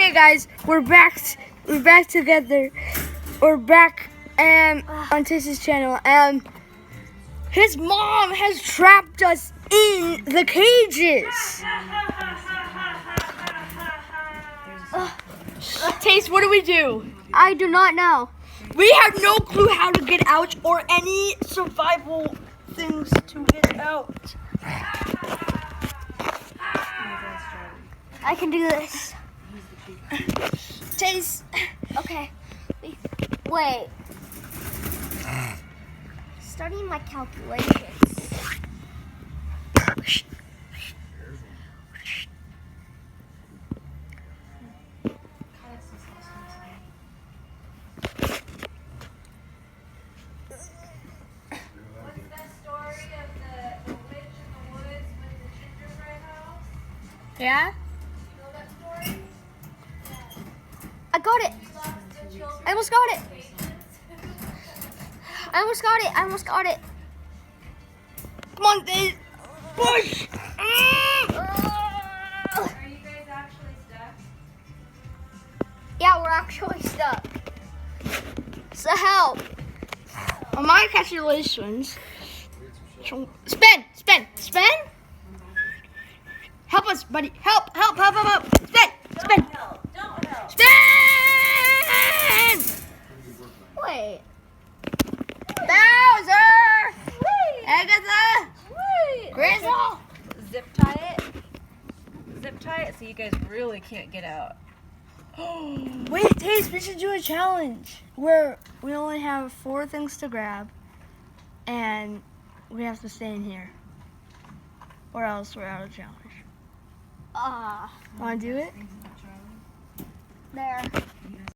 Hey guys, we're back. We're back together. We're back on Tase's channel, and his mom has trapped us in the cages. Tase, what do we do? I do not know. We have no clue how to get out or any survival things to get out. I can do this. Tase. Okay. Wait. Starting my calculations. Yeah? I got it. I almost got it. I almost got it. I almost got it. Come on, Tase. Push. Are you guys actually stuck? Yeah, we're actually stuck. So help. On my calculations. Spin. Help us, buddy. Help. Spin. Don't help. Spin. Wait. Bowser. Agatha. Grizzle. Zip tie it so you guys really can't get out. Wait, Tase, we should do a challenge where we only have 4 things to grab and we have to stay in here. Or else we're out of challenge. Wanna do it? There.